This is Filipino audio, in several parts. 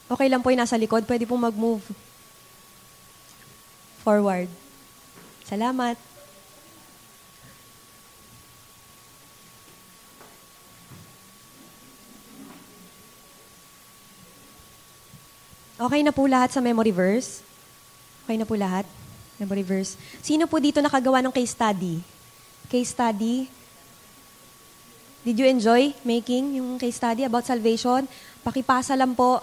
Okay lang po yung nasa likod. Pwede pong mag-move forward. Salamat. Okay na po lahat sa memory verse? Okay na po lahat? Memory verse. Sino po dito nakagawa ng case study? Case study? Did you enjoy making yung case study about salvation? Pakipasa lang po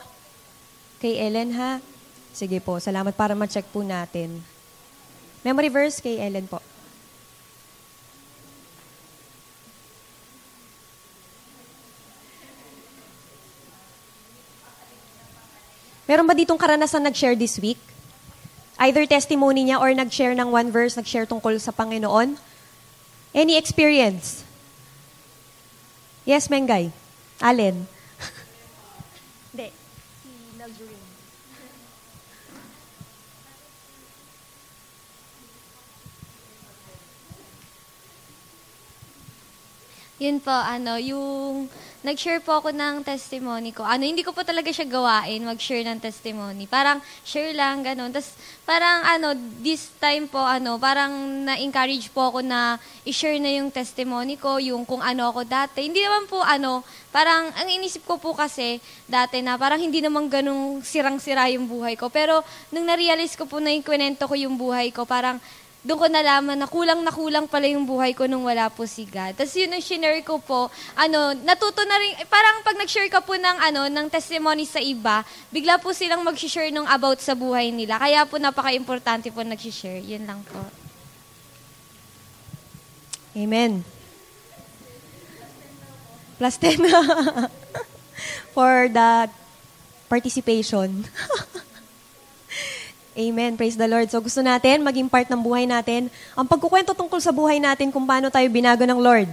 kay Ellen, ha? Sige po, salamat para ma-check po natin. Memory verse kay Ellen po. Meron ba ditong karanasan nag-share this week? Either testimony niya or nag-share ng one verse, nag-share tungkol sa Panginoon? Any experience? Yes, Mengay. Allen. Hindi. Si Naljurin. Yun po, yung nag-share po ako ng testimony ko. Hindi ko po talaga siya gawain, mag-share ng testimony. Parang share lang, ganun. Tapos parang this time po, parang na-encourage po ako na i-share na yung testimony ko, yung kung ano ako dati. Hindi naman po, parang ang inisip ko po kasi dati na parang hindi naman ganung sirang-sira yung buhay ko. Pero nung na-realize ko po na yung kwento ko yung buhay ko, parang doon ko nalaman na kulang pala yung buhay ko nung wala po si God. Tapos yun yung shinare ko po, natuto na rin, parang pag nag-share ka po ng testimony sa iba, bigla po silang mag-share nung about sa buhay nila. Kaya po napaka-importante po nag-share. Yun lang po. Amen. Plus 10 for the participation. Amen. Praise the Lord. So gusto natin maging part ng buhay natin. Ang pagkukwento tungkol sa buhay natin kung paano tayo binago ng Lord.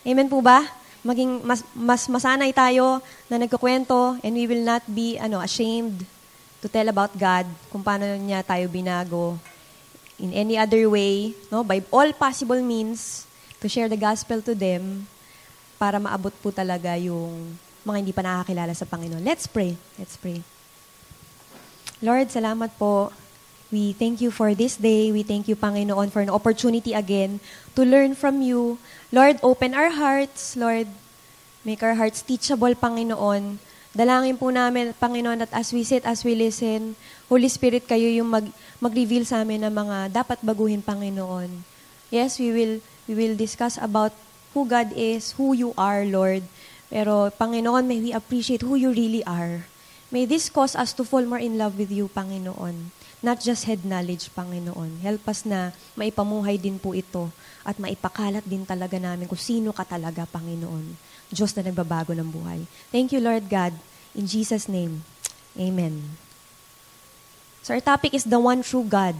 Amen po ba? Maging mas masanay tayo na nagkukwento and we will not be ashamed to tell about God kung paano niya tayo binago in any other way, no? By all possible means to share the gospel to them para maabot po talaga yung mga hindi pa nakakilala sa Panginoon. Let's pray. Let's pray. Lord, salamat po. We thank you for this day. We thank you, Panginoon, for an opportunity again to learn from you. Lord, open our hearts. Lord, make our hearts teachable, Panginoon. Dalangin po namin, Panginoon, that as we sit, as we listen, Holy Spirit, kayo yung mag-reveal sa amin ng mga dapat baguhin, Panginoon. Yes, we will discuss about who God is, who you are, Lord. Pero, Panginoon, may we appreciate who you really are. May this cause us to fall more in love with you, Panginoon. Not just head knowledge, Panginoon. Help us na maipamuhay din po ito at maipakalat din talaga namin kung sino ka talaga, Panginoon. Diyos na nagbabago ng buhay. Thank you, Lord God. In Jesus' name, amen. So our topic is the one true God.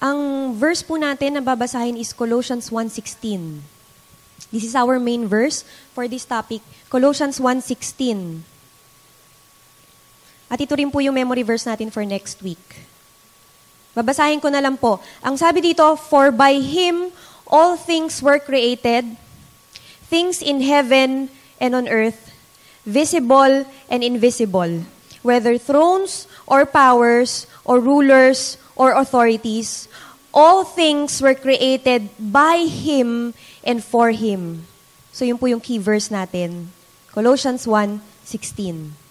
Ang verse po natin na babasahin is Colossians 1:16. This is our main verse for this topic, Colossians 1:16. At ito rin po yung memory verse natin for next week. Babasahin ko na lang po. Ang sabi dito, for by Him all things were created, things in heaven and on earth, visible and invisible, whether thrones or powers or rulers or authorities, all things were created by Him and for Him. So yun po yung key verse natin. Colossians 1:16.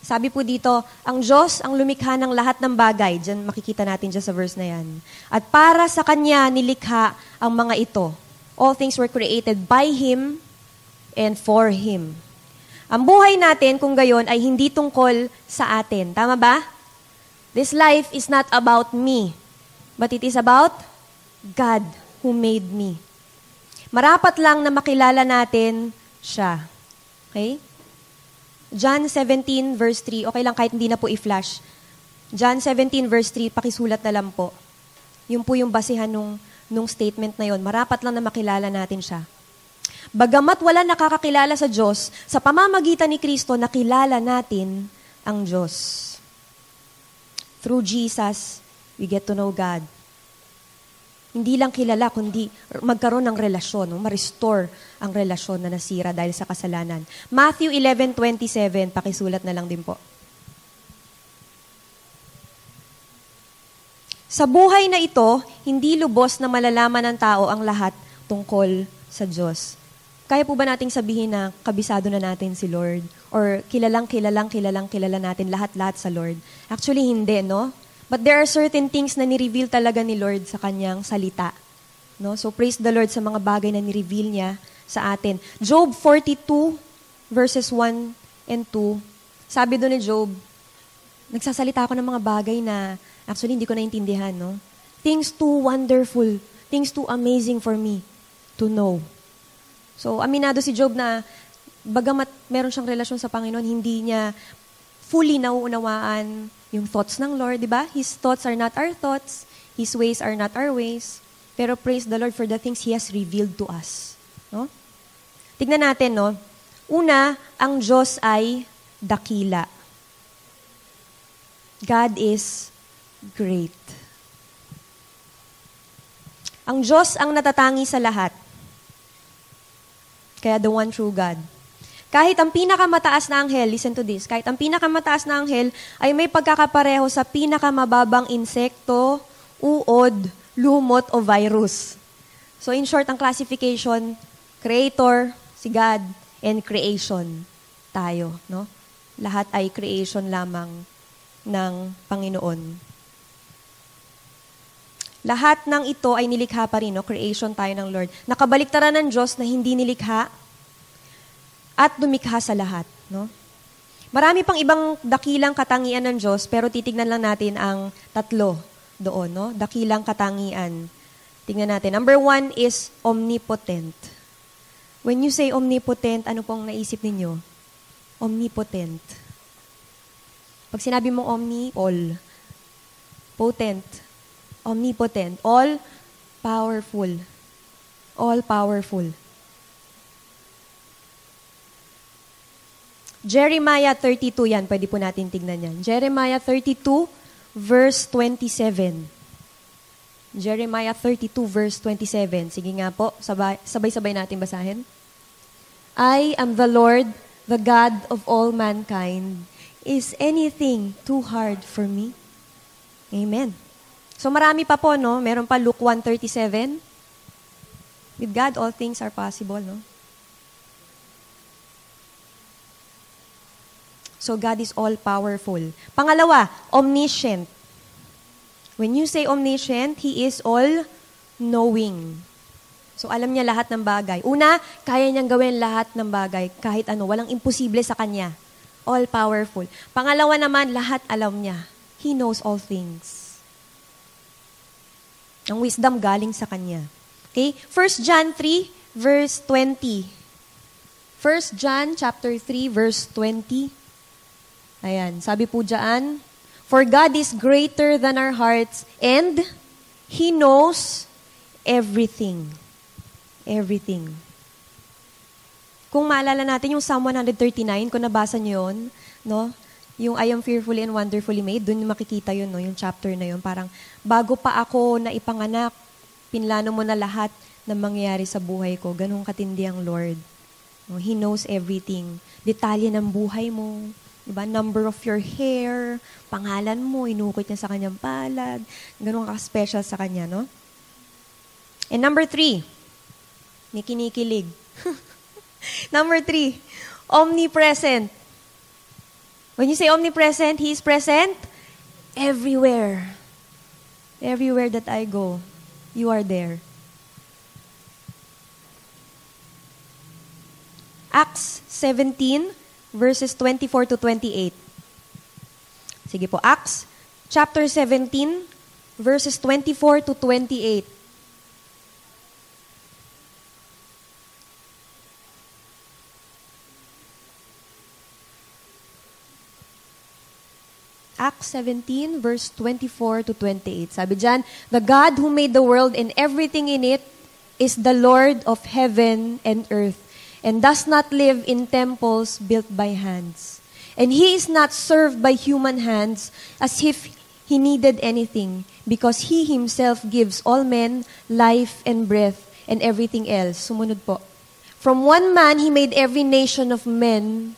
Sabi po dito, ang Diyos ang lumikha ng lahat ng bagay. Diyan makikita natin dyan sa verse na yan. At para sa Kanya nilikha ang mga ito. All things were created by Him and for Him. Ang buhay natin kung gayon ay hindi tungkol sa atin. Tama ba? This life is not about me, but it is about God who made me. Marapat lang na makilala natin siya. Okay? John 17 verse 3. Okay lang kahit hindi na po i-flash. John 17 verse 3, pakisulat na lang po. Yun po yung basihan nung statement na yun. Marapat lang na makilala natin siya. Bagamat wala nakakakilala sa Diyos, sa pamamagitan ni Kristo, nakilala natin ang Diyos. Through Jesus, we get to know God. Hindi lang kilala, kundi magkaroon ng relasyon, no? Ma-restore ang relasyon na nasira dahil sa kasalanan. Matthew 11:27, pakisulat na lang din po. Sa buhay na ito, hindi lubos na malalaman ng tao ang lahat tungkol sa Diyos. Kaya po ba nating sabihin na kabisado na natin si Lord? Or kilala natin lahat-lahat sa Lord? Actually, hindi, no? But there are certain things na ni-reveal talaga ni Lord sa kanyang salita. No? So praise the Lord sa mga bagay na ni-reveal niya sa atin. Job 42, verses 1 and 2. Sabi doon ni Job, nagsasalita ako ng mga bagay na actually hindi ko naintindihan, no? Things too wonderful, things too amazing for me to know. So, aminado si Job na bagamat meron siyang relasyon sa Panginoon, hindi niya fully nauunawaan yung thoughts ng Lord, di ba? His thoughts are not our thoughts. His ways are not our ways. Pero praise the Lord for the things He has revealed to us. No? Tignan natin, no? Una, ang Diyos ay dakila. God is great. Ang Diyos ang natatangi sa lahat. Kaya the one true God. Kahit ang pinakamataas na anghel, listen to this, kahit ang pinakamataas na anghel ay may pagkakapareho sa pinakamababang insekto, uod, lumot o virus. So in short, ang classification, creator, si God, and creation, tayo. No? Lahat ay creation lamang ng Panginoon. Lahat ng ito ay nilikha pa rin, no? Creation tayo ng Lord. Nakabaliktaran ng Diyos na hindi nilikha at lumikha sa lahat. No? Marami pang ibang dakilang katangian ng Diyos, pero titignan lang natin ang tatlo doon. No? Dakilang katangian. Tingnan natin. Number 1 is omnipotent. When you say omnipotent, ano pong naisip ninyo? Omnipotent. Pag sinabi mong omni, all. Potent. Omnipotent. All powerful. All powerful. Jeremiah 32, yan. Pwede po natin tignan yan. Jeremiah 32, verse 27. Jeremiah 32, verse 27. Sige nga po, sabay-sabay natin basahin. I am the Lord, the God of all mankind. Is anything too hard for me? Amen. So marami pa po, no? Meron pa Luke 1:37. With God, all things are possible, no? So God is all-powerful. Pangalawa, omniscient. When you say omniscient, He is all-knowing. So alam niya lahat ng bagay. Una, kaya niyang gawin lahat ng bagay, kahit ano, walang imposible sa Kanya. All-powerful. Pangalawa naman, lahat alam niya. He knows all things. Ang wisdom galing sa Kanya. Okay? 1 John 3, verse 20. 1 John chapter 3, verse 20. Ayan, sabi po dyan, for God is greater than our hearts and He knows everything. Everything. Kung maalala natin yung Psalm 139, kung nabasa niyo yun, no? Yung I am fearfully and wonderfully made, dun makikita yun, no? Yung chapter na yun. Parang, bago pa ako na ipanganak, pinlano mo na lahat na mangyayari sa buhay ko. Ganun katindi ang Lord. No? He knows everything. Detalye ng buhay mo. Diba? Number of your hair, pangalan mo, inukot niya sa kanyang palad. Ganun ka-special sa kanya, no? And number 3, may kinikilig. Number 3, omnipresent. When you say omnipresent, He is present everywhere. Everywhere that I go, you are there. Acts 17, verses 24 to 28. Sige po, Acts chapter 17, verses 24 to 28. Acts 17, verse 24 to 28. Sabi dyan, the God who made the world and everything in it is the Lord of heaven and earth, and does not live in temples built by hands. And He is not served by human hands as if He needed anything because He Himself gives all men life and breath and everything else. Sumunod po. From one man, He made every nation of men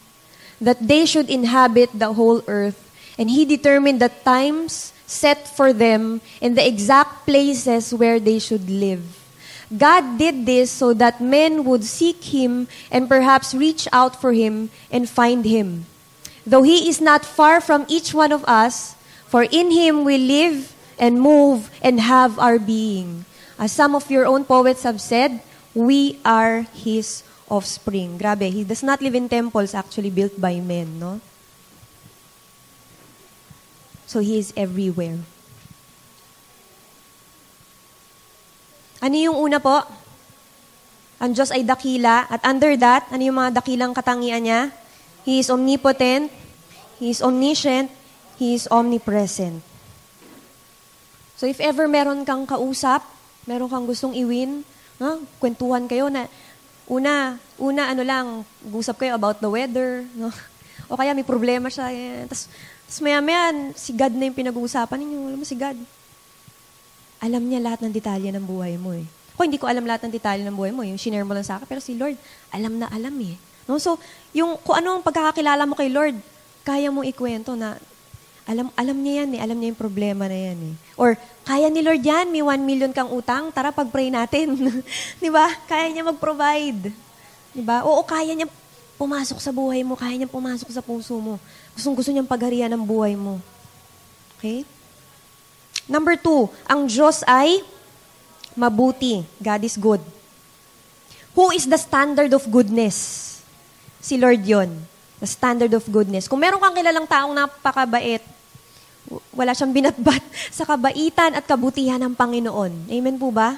that they should inhabit the whole earth. And He determined the times set for them and the exact places where they should live. God did this so that men would seek Him and perhaps reach out for Him and find Him. Though He is not far from each one of us, for in Him we live and move and have our being. As some of your own poets have said, we are His offspring. Grabe, He does not live in temples actually built by men, no? So He is everywhere. Ano yung una po? Ang Diyos ay dakila. At under that, ano yung mga dakilang katangian niya? He is omnipotent, He is omniscient, He is omnipresent. So if ever meron kang kausap, meron kang gustong iwin, kwentuhan kayo na, una, ano lang, usap kayo about the weather, no? O kaya may problema siya, tapos maya-maya, si God na yung pinag-uusapan ninyo. Alam mo, si God, alam niya lahat ng detalye ng buhay mo eh. Ako, hindi ko alam lahat ng detalye ng buhay mo. Yung shinare mo lang sa akin. Pero si Lord, alam na alam eh. No? So, kung ano ang pagkakakilala mo kay Lord, kaya mo ikwento na, alam niya yan eh. Alam niya yung problema na yan eh. Or, kaya ni Lord yan, may 1 million kang utang, tara pag-pray natin. Di ba? Kaya niya mag-provide. Di ba? Oo, kaya niya pumasok sa buhay mo, kaya niya pumasok sa puso mo. Gusto niyang pagharian ng buhay mo. Okay? Number 2, ang Diyos ay mabuti. God is good. Who is the standard of goodness? Si Lord yon. The standard of goodness. Kung meron kang kilalang taong napakabait, wala siyang binatbat sa kabaitan at kabutihan ng Panginoon. Amen po ba?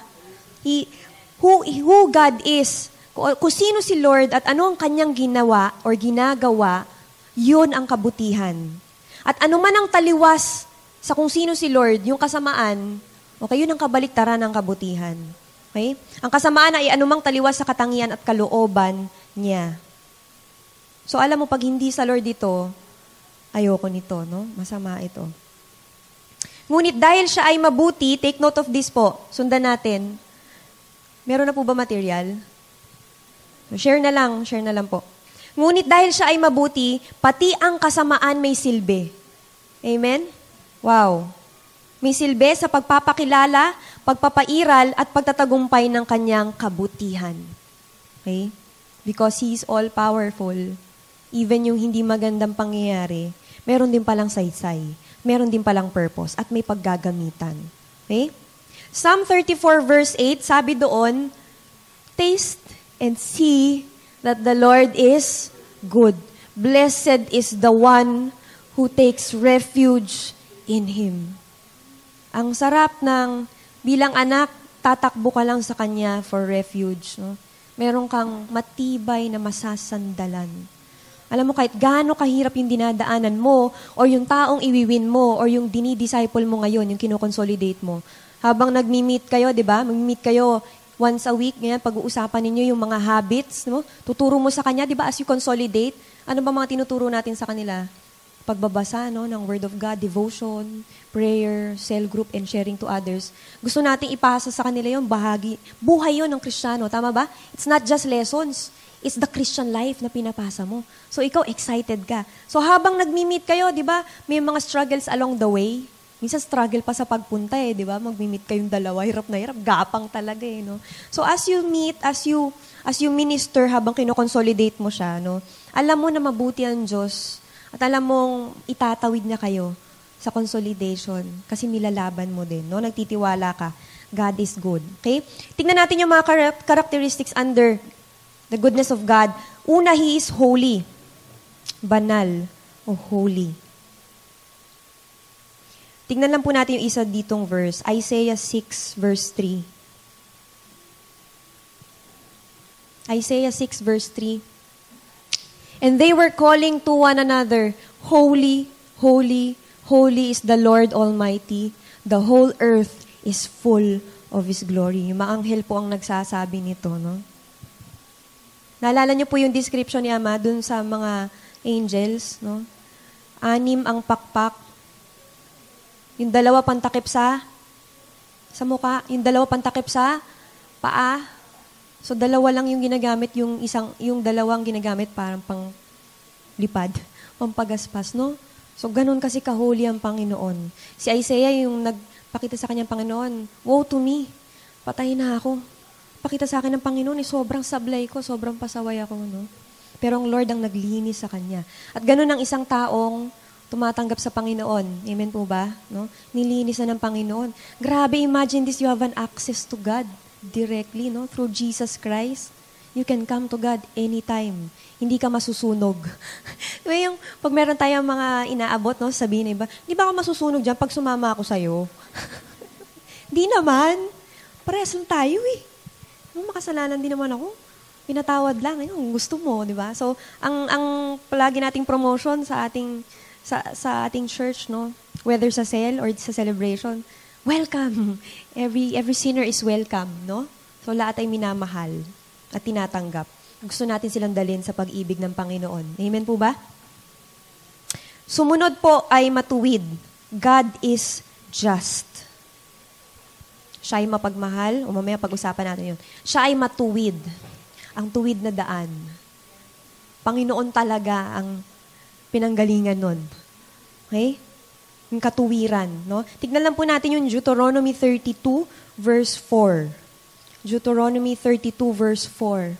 Who God is, kung sino si Lord at ano ang kanyang ginawa or ginagawa, yun ang kabutihan. At ano man ang taliwas sa kung sino si Lord, yung kasamaan, okay, yun ang kabaliktaran ng kabutihan. Okay? Ang kasamaan ay anumang taliwas sa katangian at kalooban niya. So alam mo, pag hindi sa Lord ito, ayoko nito, no? Masama ito. Ngunit dahil siya ay mabuti, take note of this po, sundan natin. Meron na po ba material? Share na lang po. Ngunit dahil siya ay mabuti, pati ang kasamaan may silbi. Amen? Wow. May silbi sa pagpapakilala, pagpapairal, at pagtatagumpay ng kanyang kabutihan. Okay? Because He is all-powerful. Even yung hindi magandang pangyayari, meron din palang saysay. Meron din palang purpose. At may paggagamitan. Okay? Psalm 34 verse 8, sabi doon, taste and see that the Lord is good. Blessed is the one who takes refuge in Him. Ang sarap ng bilang anak, tatakbo ka lang sa Kanya for refuge. No? Meron kang matibay na masasandalan. Alam mo, kahit gaano kahirap yung dinadaanan mo, or yung taong iwiwin mo, or yung dinidisciple mo ngayon, yung kinoconsolidate mo. Habang nagmi-meet kayo, di ba? Mag-meet kayo once a week, ngayon, pag-uusapan ninyo yung mga habits, no? Tuturo mo sa Kanya, di ba, as you consolidate, ano ba mga tinuturo natin sa kanila? Pagbabasa, no, ng Word of God, devotion, prayer, cell group, and sharing to others. Gusto nating ipasa sa kanila yung bahagi. Buhay yun ng Kristiyano, tama ba? It's not just lessons. It's the Christian life na pinapasa mo. So, ikaw, excited ka. So, habang nagmi-meet kayo, di ba, may mga struggles along the way. Minsan, struggle pa sa pagpunta eh, di ba? Magmi-meet kayong dalawa, hirap na hirap, gapang talaga eh, no? So, as you meet, as you minister habang kinoconsolidate mo siya, no? Alam mo na mabuti ang Diyos. At alam mong itatawid niya kayo sa consolidation kasi nilalaban mo din, no? Nagtitiwala ka. God is good. Okay? Tingnan natin yung mga characteristics under the goodness of God. Una, He is holy. Banal o holy. Tingnan lang po natin yung isa ditong verse. Isaiah 6 verse 3. Isaiah 6 verse 3. And they were calling to one another, Holy, holy, holy is the Lord Almighty. The whole earth is full of His glory. Yung mga anghel po ang nagsasabi nito, no? Naalala niyo po yung description ni Ama dun sa mga angels, no? 6 ang pakpak. Yung dalawa pantakip sa mukha. Yung dalawa pantakip sa paa. So, dalawa lang yung ginagamit, yung dalawang ginagamit parang pang lipad, pampagaspas, no? So, ganun kasi kahuli ang Panginoon. Si Isaiah yung nagpakita sa kanyang Panginoon, woe to me, patay na ako. Pakita sa akin ng Panginoon, sobrang sablay ko, sobrang pasaway ako, no? Pero ang Lord ang naglinis sa kanya. At ganun ang isang taong tumatanggap sa Panginoon. Amen po ba? No? Nilinis na ng Panginoon. Grabe, imagine this, you have an access to God directly, no? Through Jesus Christ. You can come to God anytime. Hindi ka masusunog. Diba yung, pag meron tayong mga inaabot, no, sabihin na iba, di ba ako masusunog dyan pag sumama ako sa'yo? Di naman. Parehas lang tayo eh. Makasalanan din naman ako. Pinatawad lang. Ayun, gusto mo, di ba? So, ang palagi nating promotion sa ating church, no, whether sa cell or sa celebration, welcome. Every sinner is welcome, no? So, lahat ay minamahal at tinatanggap. Gusto natin silang dalhin sa pag-ibig ng Panginoon. Amen po ba? Sumunod po ay matuwid. God is just. Siya ay mapagmahal, o mamaya pag-usapan natin yun. Siya ay matuwid. Ang tuwid na daan. Panginoon talaga ang pinanggalingan nun. Okay? Yung katuwiran. No? Tignan lang po natin yung Deuteronomy 32, verse 4. Deuteronomy 32, verse 4.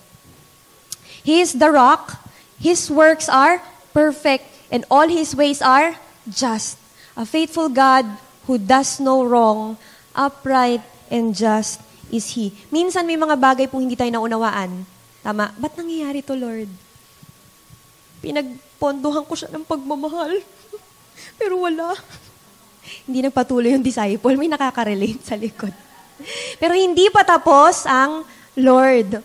He is the rock, His works are perfect, and all His ways are just. A faithful God who does no wrong, upright and just is He. Minsan may mga bagay pong hindi tayo naunawaan. Tama? Ba't nangyayari to, Lord? Pinagpondohan ko siya ng pagmamahal. Pero wala. Hindi nagpatuloy yung disciple. May nakaka-relate sa likod. Pero hindi pa tapos ang Lord.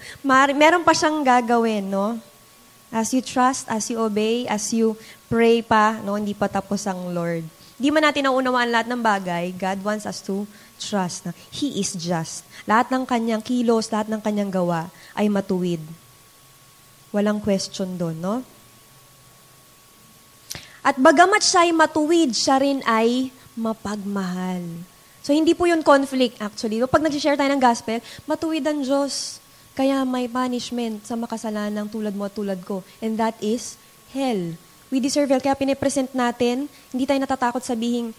Meron pa siyang gagawin, no? As you trust, as you obey, as you pray pa, no? Hindi pa tapos ang Lord. Di man natin naunawaan lahat ng bagay, God wants us to trust na He is just. Lahat ng kanyang kilos, lahat ng kanyang gawa ay matuwid. Walang question doon, no? At bagamat siya ay matuwid, siya rin ay mapagmahal. So, hindi po yun conflict, actually. Pag nag-share tayo ng gospel, matuwid ang Diyos. Kaya may punishment sa makasalanan tulad mo at tulad ko. And that is hell. We deserve hell. Kaya pinipresent natin, hindi tayo natatakot sabihin,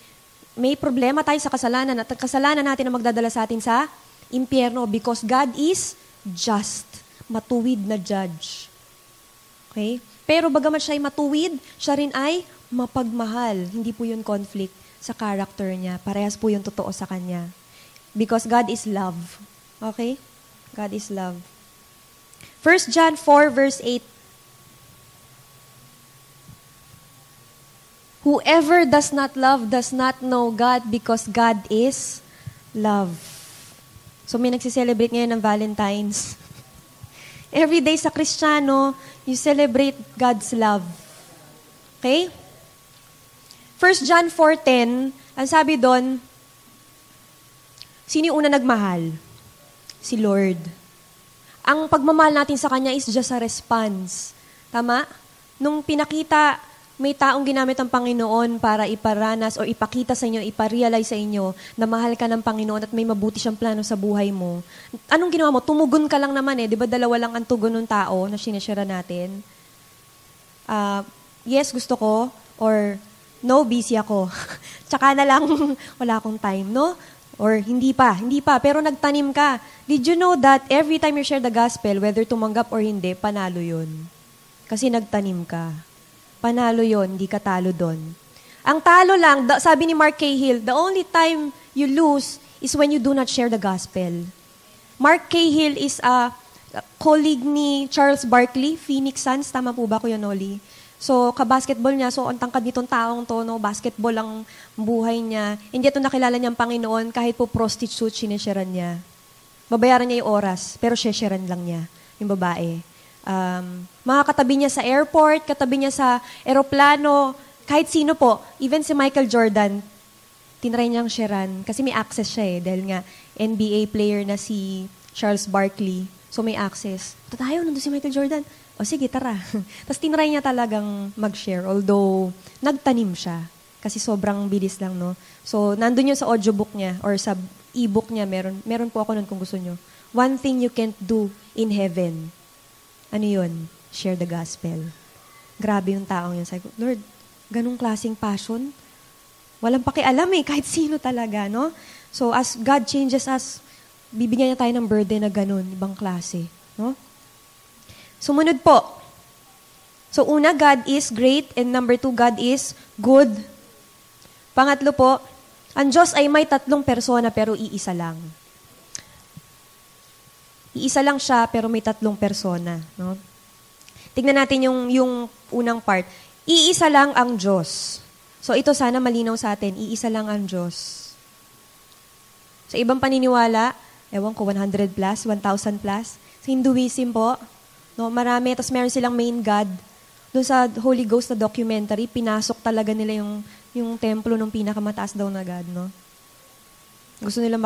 may problema tayo sa kasalanan at kasalanan natin ang magdadala sa atin sa impyerno because God is just. Matuwid na judge. Okay? Pero bagamat siya ay matuwid, siya rin ay mapagmahal. Hindi po yun conflict sa character niya. Parehas po yung totoo sa kanya. Because God is love. Okay? God is love. 1 John 4 verse 8. Whoever does not love does not know God because God is love. So may nagsiselebrate ngayon ng Valentine's. Every day sa Kristiyano, you celebrate God's love. Okay? 1 John 4:10, ang sabi doon, sino yung una nagmahal? Si Lord. Ang pagmamahal natin sa Kanya is just a response. Tama? Nung pinakita, may taong ginamit ang Panginoon para iparanas o ipakita sa inyo, iparealize sa inyo na mahal ka ng Panginoon at may mabuti siyang plano sa buhay mo. Anong ginawa mo? Tumugon ka lang naman eh. Di ba dalawa lang ang tugon ng tao na sinashare natin? Yes, gusto ko. Or, no, busy ako. Tsaka na lang, wala akong time, no? Or, hindi pa, pero nagtanim ka. Did you know that every time you share the gospel, whether tumanggap or hindi, panalo yun. Kasi nagtanim ka. Panalo yon, hindi ka talo doon. Ang talo lang, sabi ni Mark Cahill, the only time you lose is when you do not share the gospel. Mark Cahill is a colleague ni Charles Barkley, Phoenix Suns. Tama po ba, Kuya Noli? So, kabasketball niya. So, ang tangkad nitong taong to, no? Basketball ang buhay niya. Hindi ito nakilala niyang Panginoon kahit po prostitute, sinesharan niya. Babayaran niya yung oras, pero sesharan lang niya, yung babae. Mga katabi niya sa airport, katabi niya sa eroplano, kahit sino po, even si Michael Jordan, tinry niyang sharean kasi may access siya eh, dahil nga NBA player na si Charles Barkley, so may access. Tayo, nandun si Michael Jordan. O sige, tara. Tapos tinry niya talagang mag-share, although nagtanim siya. Kasi sobrang bilis lang, no? So, nandun yun sa audiobook niya or sa e-book niya, meron po ako nun kung gusto nyo. One thing you can't do in heaven. Ano yun? Share the gospel. Grabe yung taong yun. Sabi ko, Lord, ganung klaseng passion? Walang pakialam kahit sino talaga, no? So, as God changes us, bibigyan niya tayo ng burden na ganun, ibang klase, no? Sumunod po. So, una, God is great, and number 2, God is good. Pangatlo po, ang Diyos ay may 3 persona pero iisa lang. Iisa lang siya pero may 3 persona. No? Tignan natin yung unang part. Iisa lang ang Diyos. So ito sana malinaw sa atin, iisa lang ang Diyos. Sa ibang paniniwala, ewan ko, 100 plus, 1,000 plus. Sa Hinduism po, no, marami, tapos meron silang main God. Doon sa Holy Ghost na documentary, pinasok talaga nila yung templo ng pinakamataas daw na God, no? Gusto nila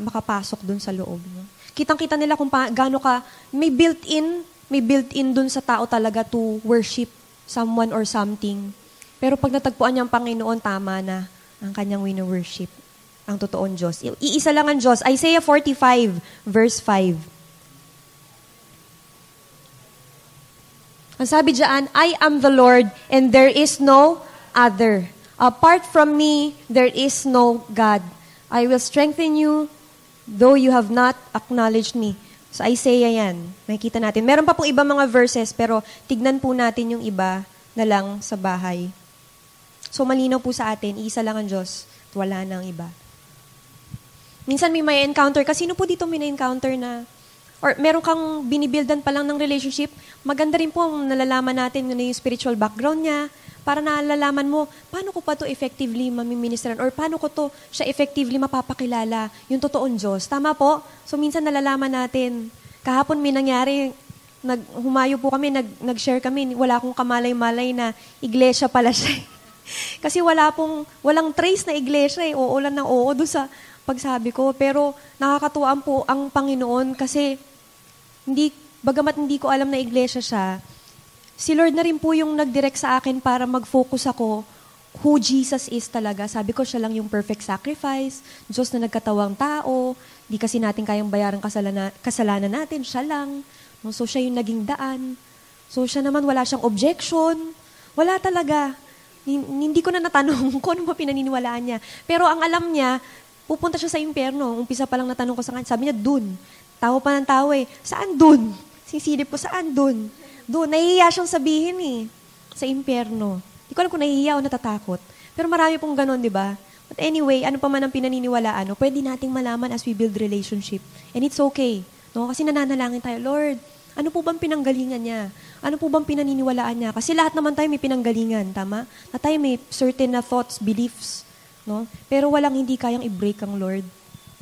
makapasok dun sa loob, no? Kitang-kita nila kung gaano ka, may built-in dun sa tao talaga to worship someone or something. Pero pag natagpuan niya ang Panginoon, tama na ang kanyang wino-worship, ang totoong Diyos. Iisa lang ang Diyos. Isaiah 45, verse 5. Ang sabi diyan, I am the Lord and there is no other. Apart from me, there is no God. I will strengthen you, though you have not acknowledged me. So Isaiah yan. Makikita natin. Meron pa pong ibang mga verses, pero tignan po natin yung iba na lang sa bahay. So malinaw po sa atin, isa lang ang Diyos, at wala nang iba. Minsan may encounter, kasi sino po dito may encounter na, or meron kang binibuildan pa lang ng relationship, maganda rin po ang nalalaman natin ano yung spiritual background niya, para nalalaman mo, paano ko pa to effectively mamiministeran or paano ko to siya effectively mapapakilala yung totoong Diyos. Tama po? So minsan nalalaman natin. Kahapon may nangyari, humayo po kami, nag-share kami, wala akong kamalay-malay na iglesia pala siya. Kasi walang trace na iglesia Oo lang ng oo doon sa pagsabi ko. Pero nakakatuwaan po ang Panginoon kasi bagamat hindi ko alam na iglesia siya, si Lord na rin po yung nag-direct sa akin para mag-focus ako who Jesus is talaga. Sabi ko, siya lang yung perfect sacrifice, Diyos na nagkatawang tao, di kasi natin kayang bayaran kasalanan natin, siya lang. So, siya yung naging daan. So, siya naman, wala siyang objection. Wala talaga. Hindi ko na natanong kung ano ba pinaniniwalaan niya. Pero ang alam niya, pupunta siya sa impyerno. Umpisa pa lang natanong ko sa kanya, sabi niya, dun. Tawa pa ng tawa Saan dun? Sisilip ko, saan dun? Doon, nahihiya siyang sabihin sa impyerno. Hindi ko alam kung nahihiya o natatakot. Pero marami pong ganun, di ba? But anyway, ano pa man ang pinaniniwalaan, pwede nating malaman as we build relationship. And it's okay. No? Kasi nananalangin tayo, Lord, ano po bang pinanggalingan niya? Ano po bang pinaniniwalaan niya? Kasi lahat naman tayo may pinanggalingan, tama? Na tayo may certain na thoughts, beliefs. No? Pero walang hindi kayang i-break ang Lord.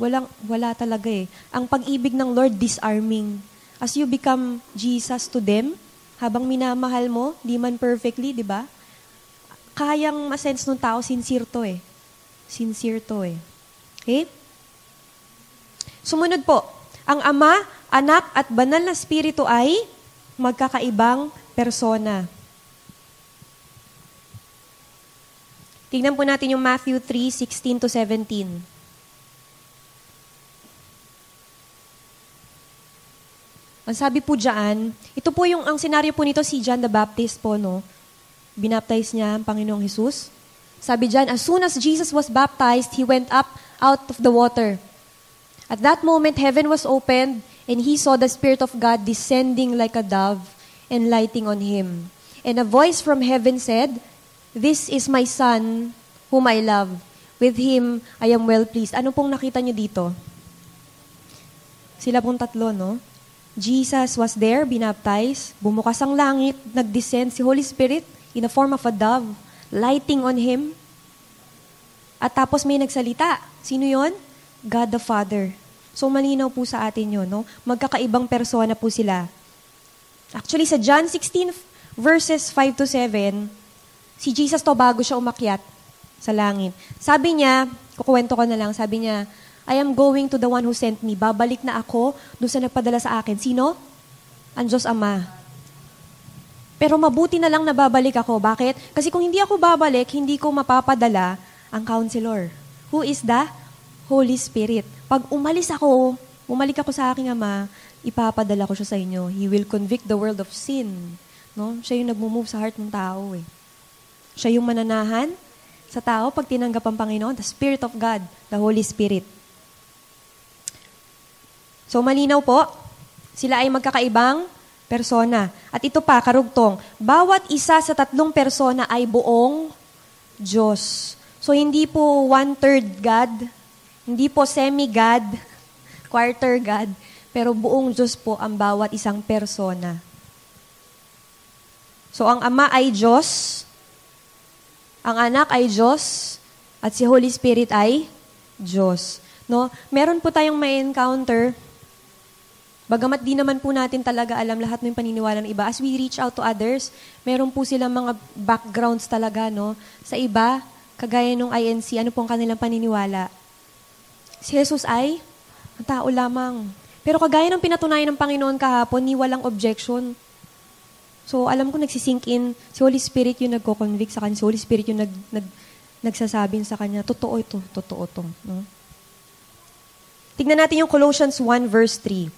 Wala talaga Ang pag-ibig ng Lord, disarming. As you become Jesus to them, habang minamahal mo, di man perfectly, di ba? Kayang masense ng tao, sincere to Sincere to Okay? Sumunod po, ang Ama, Anak, at Banal na Espiritu ay magkakaibang persona. Tingnan po natin yung Matthew 3:16-17. Ang sabi po dyan, ito po ang senaryo po nito si John the Baptist po, no? Binaptize niya ang Panginoong Jesus. Sabi dyan, as soon as Jesus was baptized, he went up out of the water. At that moment, heaven was opened, and he saw the Spirit of God descending like a dove and lighting on him. And a voice from heaven said, "This is my Son, whom I love. With him, I am well pleased." Ano pong nakita niyo dito? Sila pong tatlo, no? Jesus was there, binaptize, bumukas ang langit, nag-descend si Holy Spirit in the form of a dove, lighting on him. At tapos may nagsalita. Sino yon? God the Father. So malinaw po sa atin yun, no? Magkakaibang persona po sila. Actually, sa John 16, verses 5-7, si Jesus to bago siya umakyat sa langit. Sabi niya, kukuwento ko na lang, sabi niya, I am going to the one who sent me. Babalik na ako doon sa nagpadala sa akin. Sino? Ang Diyos Ama. Pero mabuti na lang na babalik ako. Bakit? Kasi kung hindi ako babalik, hindi ko mapapadala ang counselor. Who is the Holy Spirit. Pag umalik ako sa aking Ama, ipapadala ko siya sa inyo. He will convict the world of sin. No? Siya yung nagmumove sa heart ng tao. Siya yung mananahan sa tao pag tinanggap ang Panginoon, the Spirit of God, the Holy Spirit. So malinaw po, sila ay magkakaibang persona. At ito pa, karugtong, bawat isa sa tatlong persona ay buong Diyos. So hindi po 1/3 God, hindi po semi-God, quarter God, pero buong Diyos po ang bawat isang persona. So ang Ama ay Diyos, ang Anak ay Diyos, at si Holy Spirit ay Diyos. No? Meron po tayong may encounter. Bagamat di naman po natin talaga alam lahat ng paniniwala ng iba, as we reach out to others, meron po silang mga backgrounds talaga, no? Sa iba, kagaya nung INC, ano pong kanilang paniniwala? Si Jesus ay ang tao lamang. Pero kagaya ng pinatunayan ng Panginoon kahapon, ni walang objection. So, alam ko nagsisink in, si Holy Spirit yung nagko-convict sa kanya, si Holy Spirit yung nagsasabing sa kanya, totoo ito. No? Tignan natin yung Colossians 1 verse 3.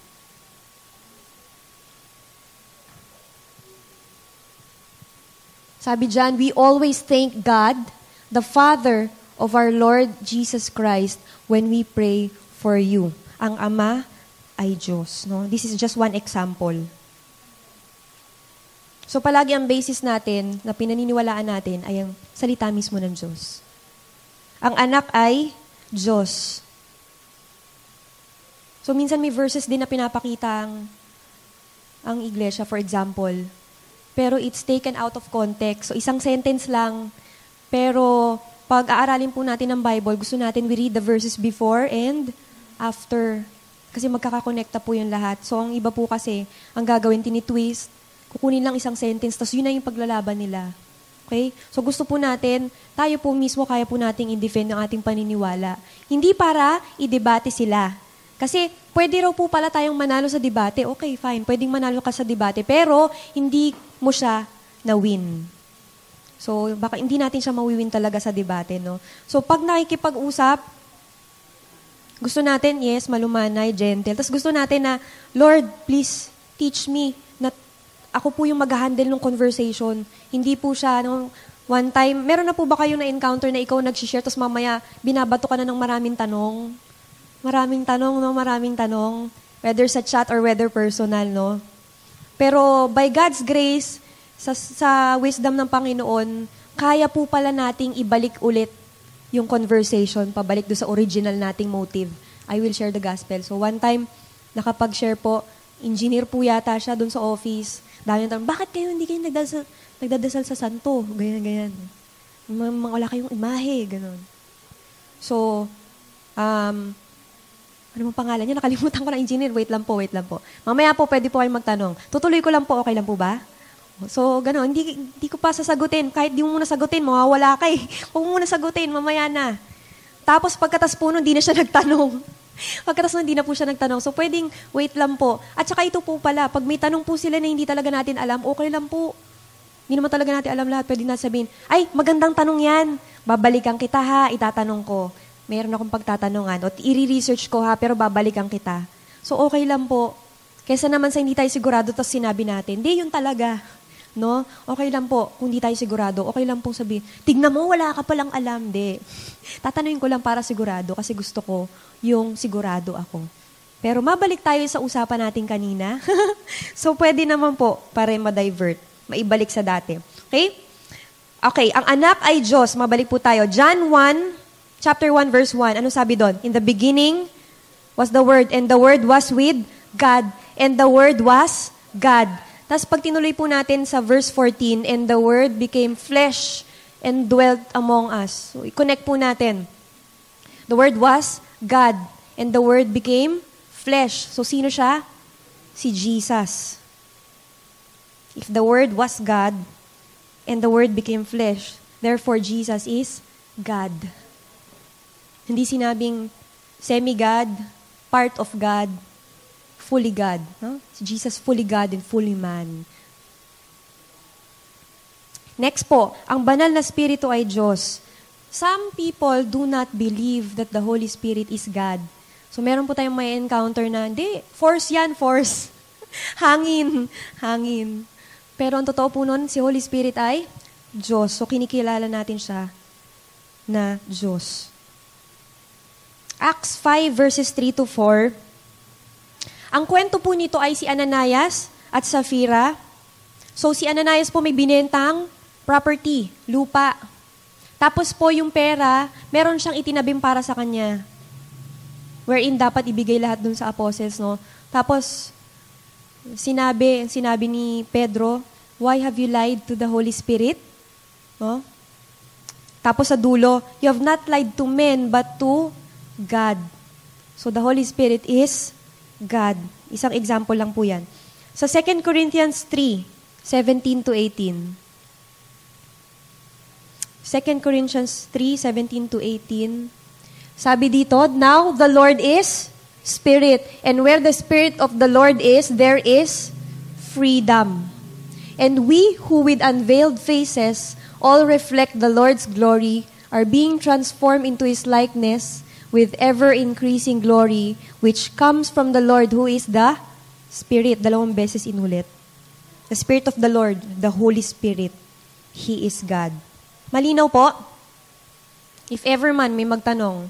Sabi dyan, we always thank God, the Father of our Lord Jesus Christ, when we pray for you. Ang Ama ay Diyos. No? This is just one example. So palagi ang basis natin, na pinaniniwalaan natin, ay ang salita mismo ng Diyos. Ang anak ay Diyos. So minsan may verses din na pinapakita ang iglesia, for example, pero it's taken out of context. So isang sentence lang, pero pag aaralin po natin ng Bible, gusto natin we read the verses before and after. Kasi magkakakonekta po yung lahat. So ang iba po kasi, ang gagawin, tinitwist, kukunin lang isang sentence, tapos yun na yung paglalaban nila. Okay? So gusto po natin, tayo po mismo kaya po nating i-defend ang ating paniniwala. Hindi para i-debate sila. Kasi pwede raw po pala tayong manalo sa debate. Okay, fine. Pwedeng manalo ka sa debate. Pero hindi mo siya na-win. So baka hindi natin siya mawiwin talaga sa debate. No? So pag nakikipag-usap, gusto natin, yes, malumanay, gentle. Tapos gusto natin na, Lord, please teach me na ako po yung mag-handle ng conversation. Hindi po siya, one time, meron na po ba kayong na-encounter na ikaw nag-share, tapos mamaya binabato ka na ng maraming tanong? Maraming tanong. Whether sa chat or whether personal, no? Pero by God's grace, sa wisdom ng Panginoon, kaya po pala nating ibalik ulit yung conversation, pabalik do sa original nating motive. I will share the gospel. So one time, nakapag-share po, engineer po yata siya doon sa office. Dahil yung tanong, bakit kayo hindi kayo nagdadasal sa santo? Ganyan. Wala kayong imahe, gano'n. So, ano mong pangalan niya? Nakalimutan ko na engineer. Wait lang po. Mamaya po, pwede po kayong magtanong. Tutuloy ko lang po, okay lang po ba? So, gano'n, hindi ko pa sasagutin. Kahit di mo muna sagutin, mawawala ka eh. Huwag mo muna sagutin, mamaya na. Tapos, pagkatas po nun, hindi na siya nagtanong. Pagkatas nun, hindi na po siya nagtanong. So, pwedeng wait lang po. At saka ito po pala, pag may tanong po sila na hindi talaga natin alam, okay lang po. Hindi naman talaga natin alam lahat. Pwede na sabihin, ay, magandang tanong yan. Babalikan kita ha, itatanong ko. Meron akong pagtatanungan. O i-research ko ha, pero babalikan kita. So, okay lang po. Kesa naman sa hindi tayo sigurado, tapos sinabi natin, hindi, yun talaga. No? Okay lang po, kung di tayo sigurado, okay lang po sabihin, tignan mo, wala ka palang alam, di. Tatanungin ko lang para sigurado, kasi gusto ko yung sigurado ako. Pero mabalik tayo sa usapan natin kanina. So, pwede naman po, para ma-divert, maibalik sa dati. Okay? Okay, ang anak ay Diyos. Mabalik po tayo. John 1, chapter 1, verse 1. Ano sabi doon? In the beginning was the Word, and the Word was with God, and the Word was God. Tapos pag tinuloy po natin sa verse 14, and the Word became flesh and dwelt among us. So, i-connect po natin. The Word was God, and the Word became flesh. So, sino siya? Si Jesus. If the Word was God, and the Word became flesh, therefore Jesus is God. Hindi sinabing semi-God, part of God, fully God. No? Si Jesus fully God and fully man. Next po, ang banal na Espiritu ay Diyos. Some people do not believe that the Holy Spirit is God. So meron po tayong may encounter na, hindi, force yan, force. Hangin, hangin. Pero ang totoo po nun, si Holy Spirit ay Diyos. So kinikilala natin siya na Diyos. Acts 5 verses 3 to 4. Ang kwento po nito ay si Ananias at Sapphira. So si Ananias po may binentang property, lupa. Tapos po yung pera, meron siyang itinabing para sa kanya. Wherein dapat ibigay lahat dun sa apostles, no? Tapos, sinabi ni Pedro, why have you lied to the Holy Spirit? No? Tapos sa dulo, you have not lied to men, but to God. So the Holy Spirit is God. Isang example lang po yan. Sa 2 Corinthians 3, 17 to 18. 2 Corinthians 3, 17 to 18. Sabi dito, now the Lord is Spirit, and where the Spirit of the Lord is, there is freedom. And we who with unveiled faces all reflect the Lord's glory are being transformed into His likeness with ever-increasing glory, which comes from the Lord who is the Spirit. 2 beses inulit. The Spirit of the Lord, the Holy Spirit. He is God. Malinaw po? If ever man may magtanong.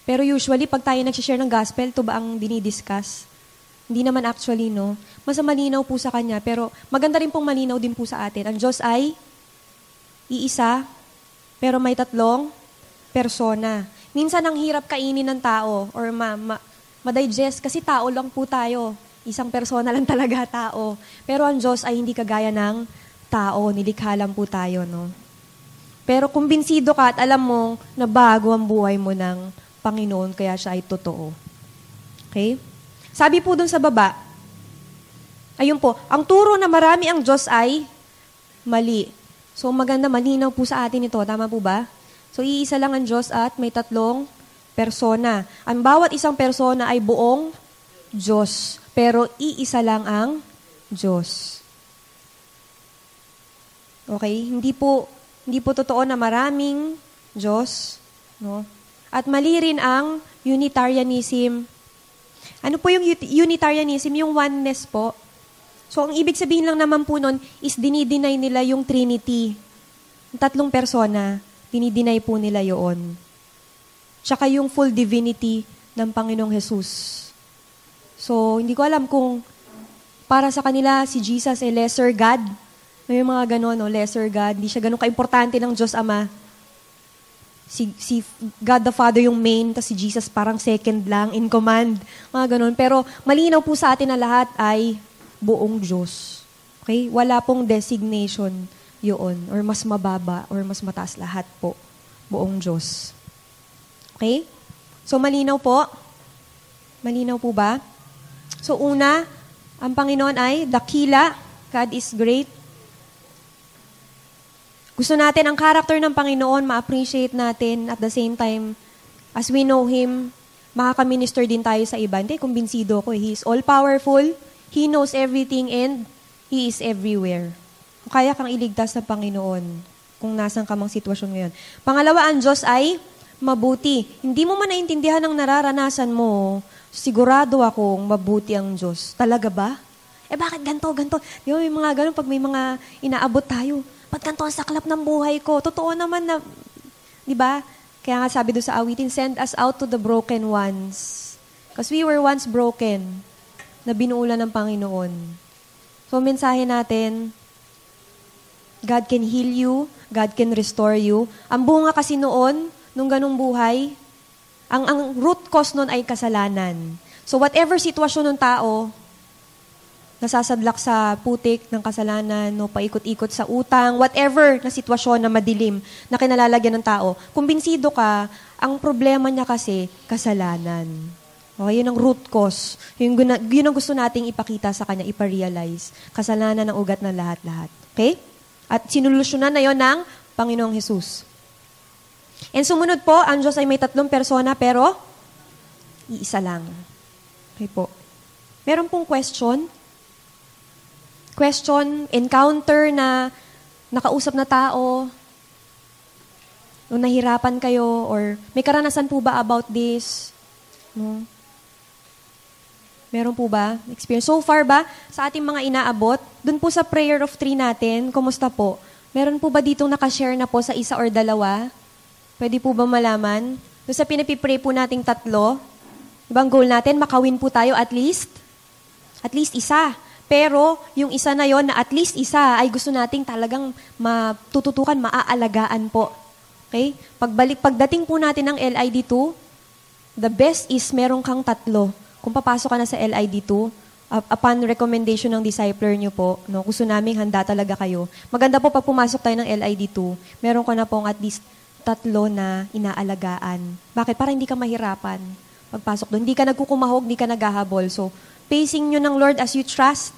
Pero usually, pag tayo nagsishare ng gospel, ito ba ang dinidiscuss? Hindi naman actually, no? Mas malinaw po sa Kanya, pero maganda rin pong malinaw din po sa atin. Ang Diyos ay iisa, pero may tatlong persona. Minsan ang hirap kainin ng tao or ma-digest kasi tao lang po tayo. Isang persona lang talaga tao. Pero ang Diyos ay hindi kagaya ng tao. Nilikha lang po tayo, no? Pero kumbinsido ka at alam mo na bago ang buhay mo ng Panginoon, kaya siya ay totoo. Okay? Sabi po dun sa baba, ayun po, ang turo na marami ang Diyos ay mali. So maganda, malinaw po sa atin ito. Tama po ba? So iisa lang ang Diyos at may tatlong persona. Ang bawat isang persona ay buong Diyos. Pero iisa lang ang Diyos. Okay? Hindi po totoo na maraming Diyos, no? At mali rin ang Unitarianism. Ano po yung Unitarianism? Yung oneness po. So, ang ibig sabihin lang naman po nun is dinideny nila yung Trinity. Yung tatlong persona, dinideny po nila yun. Tsaka yung full divinity ng Panginoong Jesus. So, hindi ko alam kung para sa kanila si Jesus ay lesser God. May mga gano'n, no? Lesser God. Hindi siya gano'n kaimportante ng Diyos Ama. Si God the Father yung main, tapos si Jesus parang second lang, in command. Mga gano'n. Pero malinaw po sa atin na lahat ay buong Diyos. Okay? Wala pong designation yun. Or mas mababa, or mas mataas. Lahat po. Buong Diyos. Okay? So malinaw po? Malinaw po ba? So una, ang Panginoon ay dakila. God is great. Gusto natin ang character ng Panginoon, ma-appreciate natin at the same time, as we know Him, makaka-minister din tayo sa iba. Hindi, kumbinsido ko. He is all-powerful, He knows everything, and He is everywhere. Kaya kang iligtas ng Panginoon kung nasan ka mang sitwasyon ngayon. Pangalawa, ang Diyos ay mabuti. Hindi mo man naintindihan ang nararanasan mo, sigurado akong mabuti ang Diyos. Talaga ba? Bakit ganito? Di ba, may mga ganun, pag may mga inaabot tayo, ba't ganito ang saklap ng buhay ko? Totoo naman na, di ba? Kaya nga sabi doon sa awitin, send us out to the broken ones. Because we were once broken, na binuulan ng Panginoon. So, mensahe natin, God can heal you, God can restore you. Ang bunga kasi noon, nung ganung buhay, ang root cause noon ay kasalanan. So, whatever sitwasyon ng tao, nasasadlak sa putik ng kasalanan, no, paikot-ikot sa utang, whatever na sitwasyon na madilim na kinalalagyan ng tao, kumbinsido ka, ang problema niya kasi, kasalanan. Okay, yun ang root cause. Yun ang gusto nating ipakita sa kanya, iparealize. Kasalanan ng ugat ng lahat-lahat. Okay? At sinulusyonan na yon ng Panginoong Jesus. And sumunod po, ang Diyos ay may tatlong persona, pero iisa lang. Okay po. Meron pong question, encounter na nakausap na tao, o nahirapan kayo, or may karanasan po ba about this? No? Meron po ba? Experience. So far ba, sa ating mga inaabot, dun po sa prayer of 3 natin, kumusta po? Meron po ba ditong nakashare na po sa isa or dalawa? Pwede po ba malaman? Doon sa pinapipray po nating 3, ibang goal natin, makawin po tayo at least isa. Pero yung isa na yon na at least isa ay gusto nating talagang matututukan, maaalagaan po. Okay? Pagdating po natin ng LID2, the best is meron kang 3. Kung papasok ka na sa LID2, upon recommendation ng discipler nyo po, no, gusto namin handa talaga kayo. Maganda po pag pumasok tayo ng LID2, meron ka na pong at least 3 na inaalagaan. Bakit? Para hindi ka mahirapan pagpasok doon. Hindi ka nagkukumahog, hindi ka naghahabol. So, pacing nyo ng Lord as you trust.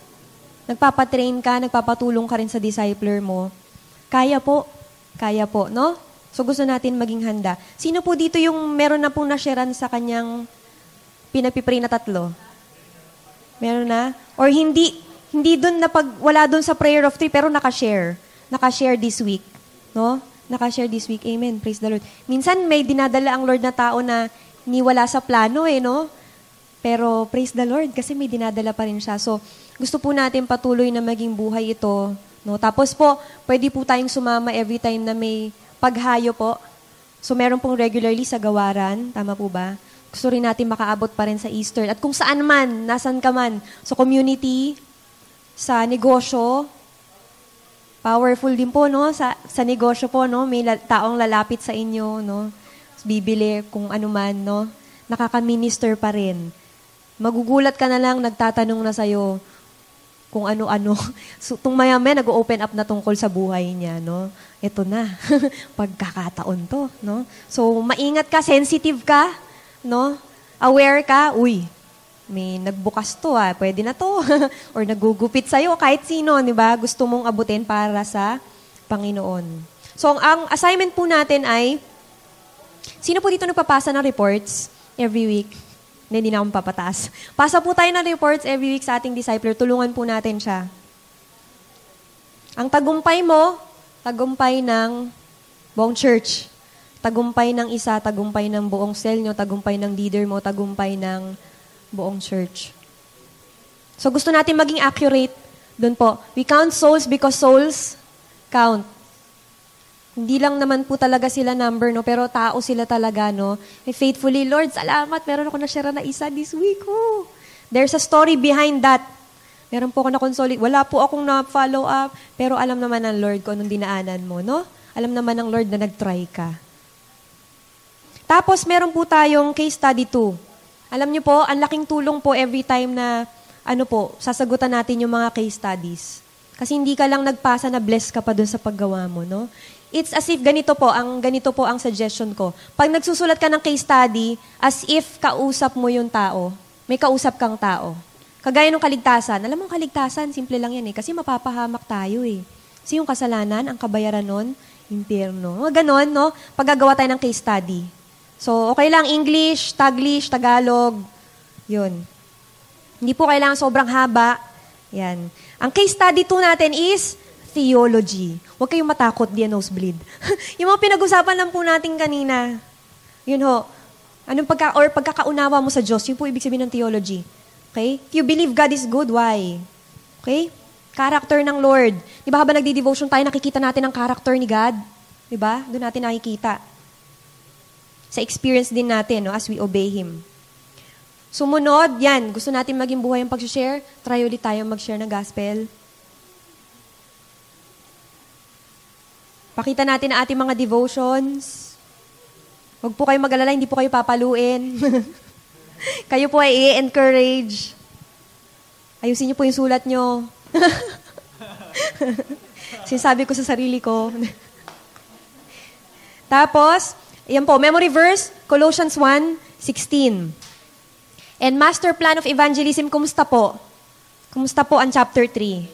Nagpapatrain ka, nagpapatulong ka rin sa discipler mo. Kaya po, no? So, gusto natin maging handa. Sino po dito yung meron na pong nasharean sa kanyang pinapipray na 3? Meron na? Or hindi dun na wala dun sa prayer of 3, pero nakashare. Nakashare this week. No? Nakashare this week. Amen. Praise the Lord. Minsan may dinadala ang Lord na tao na niwala sa plano no? Pero praise the Lord kasi may dinadala pa rin siya. So, gusto po natin patuloy na maging buhay ito. No? Tapos po, pwede po tayong sumama every time na may paghayo po. So, meron pong regularly sa gawaran. Tama po ba? Gusto rin natin makaabot pa rin sa Easter. At kung saan man, nasan ka man, sa community, sa negosyo, powerful din po, no? Sa negosyo po, no? May taong lalapit sa inyo, no? Bibili kung ano man, no? Nakaka-minister pa rin. Magugulat ka na lang, nagtatanong na sa'yo kung ano-ano. So, itong maya-maya, nag-open up na tungkol sa buhay niya, no? Ito na. Pagkakataon to, no? So, maingat ka, sensitive ka, no? Aware ka, uy, may nagbukas to pwede na to. Or nagugupit sa'yo, kahit sino, di ba? Gusto mong abutin para sa Panginoon. So, ang assignment po natin ay, sino po dito nagpapasa ng reports every week? Hindi na akong papataas. Pasa po tayo ng reports every week sa ating discipler. Tulungan po natin siya. Ang tagumpay mo, tagumpay ng buong church. Tagumpay ng isa, tagumpay ng buong cell nyo, tagumpay ng leader mo, tagumpay ng buong church. So gusto natin maging accurate doon po. We count souls because souls count. Hindi lang naman po talaga sila number, no? Pero tao sila talaga, no? Faithfully, Lord, salamat. Meron ako na-share na isa this week. Oh. There's a story behind that. Meron po ako na-consolidate. Wala po akong na-follow up. Pero alam naman ng Lord kung anong dinaanan mo, no? Alam naman ng Lord na nag-try ka. Tapos, meron po tayong case study 2. Alam niyo po, ang laking tulong po every time na, sasagutan natin yung mga case studies. Kasi hindi ka lang nagpasa na bless ka pa dun sa paggawa mo, no? It's as if ganito po ang suggestion ko. Pag nagsusulat ka ng case study, as if kausap mo yung tao. May kausap kang tao. Kagaya ng kaligtasan. Alam mo, kaligtasan, simple lang yan kasi mapapahamak tayo Kasi yung kasalanan, ang kabayaran nun, impyerno. Ganon, no? Paggagawa tayo ng case study. So, okay lang, English, Taglish, Tagalog, yun. Hindi po kailangan sobrang haba. Yan. Ang case study 2 natin is theology. Huwag kayong matakot, di nosebleed. Yung mga pinag-usapan lang po natin kanina. Yun ho. Pagkakaunawa mo sa Diyos, yun po ibig sabihin ng theology. Okay? If you believe God is good, why? Okay? Character ng Lord. Di ba habang nagdi-devotion tayo, nakikita natin ang character ni God? Di ba? Doon natin nakikita. Sa experience din natin, no, as we obey Him. Sumunod, yan. Gusto natin maging buhay ang pag-share. Try ulit tayo mag-share ng gospel. Pakita natin ang ating mga devotions. Huwag po kayo mag-alala, hindi po kayo papaluin. Kayo po ay i-encourage. Ayusin niyo po yung sulat niyo. Sinasabi ko sa sarili ko. Tapos, yan po, memory verse, Colossians 1:16. And master plan of evangelism, kumusta po? Kumusta po ang chapter 3?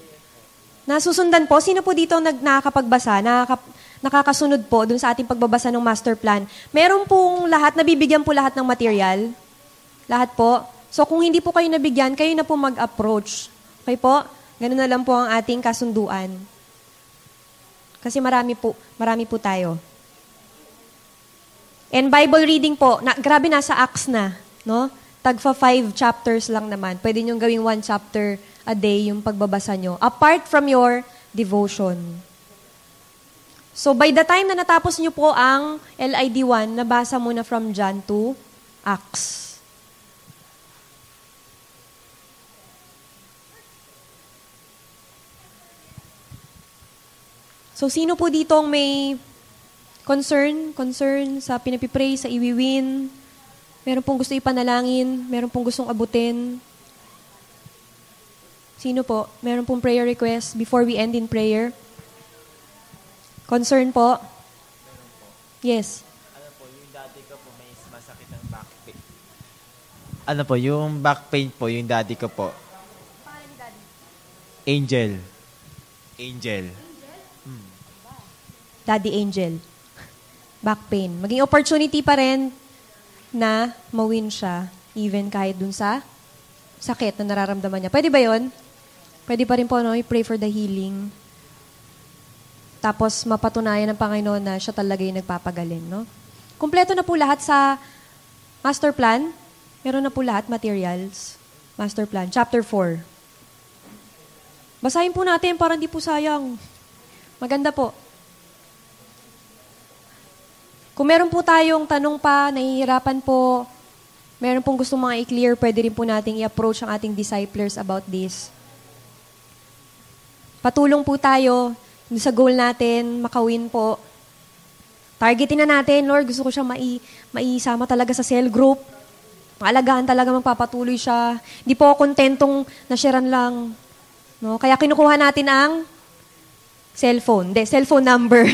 Nasusundan po, sino po dito nakakapagbasa, nakakasunod po dun sa ating pagbabasa ng master plan? Meron pong lahat, nabibigyan po lahat ng material? Lahat po? So kung hindi po kayo nabigyan, kayo na po mag-approach. Okay po? Ganun na lang po ang ating kasunduan. Kasi marami po tayo. And Bible reading po, grabe nasa Acts na, no? Tagfa 5 chapters lang naman. Pwede nyo gawing 1 chapter a day yung pagbabasa nyo. Apart from your devotion. So by the time na natapos nyo po ang LID 1, nabasa mo na from John to Acts. So, sino po dito ang may concern sa pinapipray, sa iwiwin? Meron pong gusto ipanalangin? Meron pong gustong abutin? Sino po? Meron pong prayer request before we end in prayer? Concern po? Yes. Ano po, yung daddy ko po may masakit ng back pain. Ano po, yung back pain po, yung daddy ko po. Angel. Daddy Angel. Back pain. Maging opportunity pa rin na mawin siya even kahit dun sa sakit na nararamdaman niya. Pwede ba yon? Pwede pa rin po, no? I-pray for the healing. Tapos mapatunayan ng Panginoon na siya talaga yung nagpapagaling, no? Kumpleto na po lahat sa master plan. Meron na po lahat, materials. Master plan. Chapter 4. Basahin po natin para hindi po sayang. Maganda po. Kung meron po tayong tanong pa, nahihirapan po, meron pong gustong mga i-clear, pwede rin po nating i-approach ang ating disciples about this. Patulong po tayo sa goal natin, makawin po. Targetin na natin, Lord, gusto ko siya maisama talaga sa cell group. Maalagaan talaga, magpapatuloy siya. Hindi po ako kontentong nasharean lang. No? Kaya kinukuha natin ang cellphone number.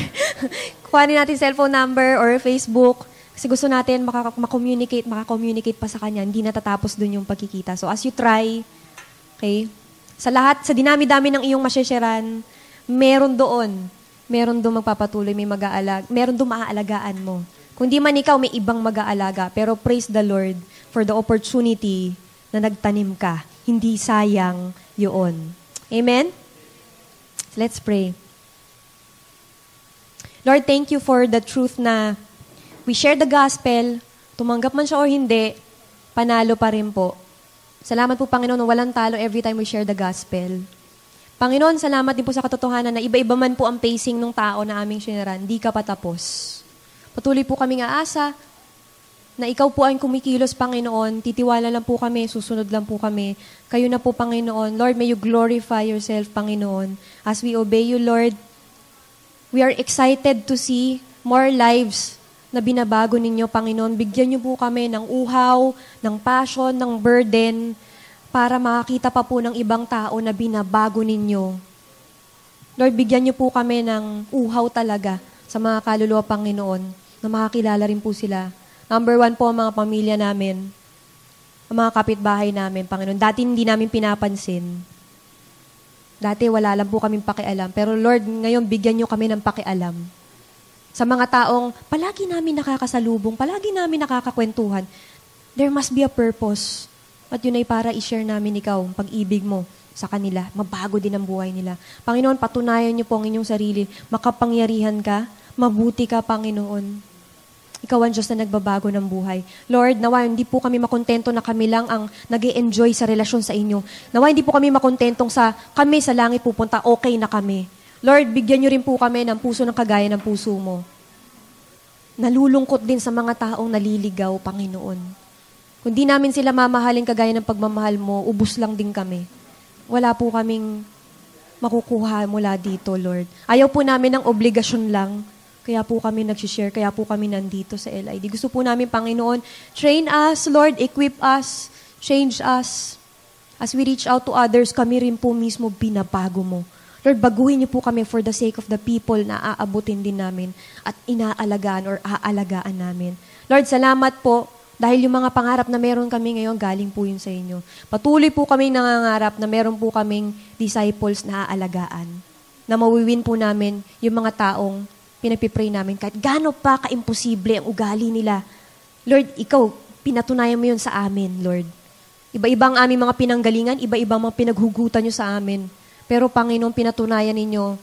Kuhanin natin cellphone number or Facebook kasi gusto natin makakommunicate pa sa kanya. Hindi natatapos dun yung pagkikita. So as you try, okay, sa dinami-dami ng iyong masyasaran, meron doon magpapatuloy, meron doon maaalagaan mo. Kung di man ikaw, may ibang mag-aalaga. Pero praise the Lord for the opportunity na nagtanim ka. Hindi sayang yun. Amen? Let's pray. Lord, thank you for the truth na we share the gospel, tumanggap man siya o hindi, panalo pa rin po. Salamat po, Panginoon, walang talo every time we share the gospel. Panginoon, salamat din po sa katotohanan na iba-iba man po ang pacing ng tao na aming sinaran, di ka patapos. Patuloy po kaming aasa na ikaw po ang kumikilos, Panginoon, titiwala lang po kami, susunod lang po kami. Kayo na po, Panginoon. Lord, may you glorify yourself, Panginoon. As we obey you, Lord, we are excited to see more lives na binabago ninyo, Panginoon. Bigyan niyo po kami ng uhaw, ng passion, ng burden, para makakita pa po ng ibang tao na binabago ninyo. Lord, bigyan niyo po kami ng uhaw talaga sa mga kaluluwa, Panginoon, na makakilala rin po sila. Number 1 po, ang mga pamilya namin, ang mga kapitbahay namin, Panginoon. Dati hindi namin pinapansin. Dati wala lang po kaming pakialam. Pero Lord, ngayon bigyan niyo kami ng pakialam. Sa mga taong palagi namin nakakasalubong, palagi namin nakakakwentuhan, there must be a purpose. At yun ay para i-share namin ikaw, ang pag-ibig mo sa kanila. Mabago din ang buhay nila. Panginoon, patunayan niyo po ang inyong sarili. Makapangyarihan ka, mabuti ka, Panginoon. Ikaw ang Diyos na nagbabago ng buhay. Lord, nawa hindi po kami makontento na kami lang ang nag-e-enjoy sa relasyon sa inyo. Nawa hindi po kami makontentong kami sa langit pupunta, okay na kami. Lord, bigyan niyo rin po kami ng puso ng kagaya ng puso mo. Nalulungkot din sa mga taong naliligaw, Panginoon. Kung di namin sila mamahalin kagaya ng pagmamahal mo, ubus lang din kami. Wala po kaming makukuha mula dito, Lord. Ayaw po namin ng obligasyon lang. Kaya po kami nag-share, kaya po kami nandito sa LID. Gusto po namin, Panginoon, train us, Lord, equip us, change us. As we reach out to others, kami rin po mismo binabago mo. Lord, baguhin niyo po kami for the sake of the people na aabutin din namin at inaalagaan or aalagaan namin. Lord, salamat po dahil yung mga pangarap na meron kami ngayon, galing po yun sa inyo. Patuloy po kaming nangangarap na meron po kaming disciples na aalagaan. Na mawiwin po namin yung mga taong pinapipray namin kahit gaano pa ka-imposible ang ugali nila. Lord, ikaw, pinatunayan mo yun sa amin, Lord. Iba-ibang aming mga pinanggalingan, iba-ibang mga pinaghugutan nyo sa amin. Pero Panginoon, pinatunayan ninyo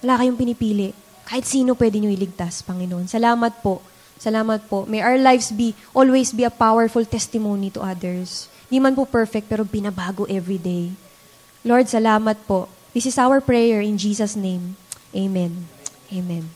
Wala kayong pinipili. Kahit sino pwede nyo iligtas, Panginoon. Salamat po. Salamat po. May our lives always be a powerful testimony to others. Di man po perfect, pero binabago every day. Lord, salamat po. This is our prayer in Jesus' name. Amen. Amen.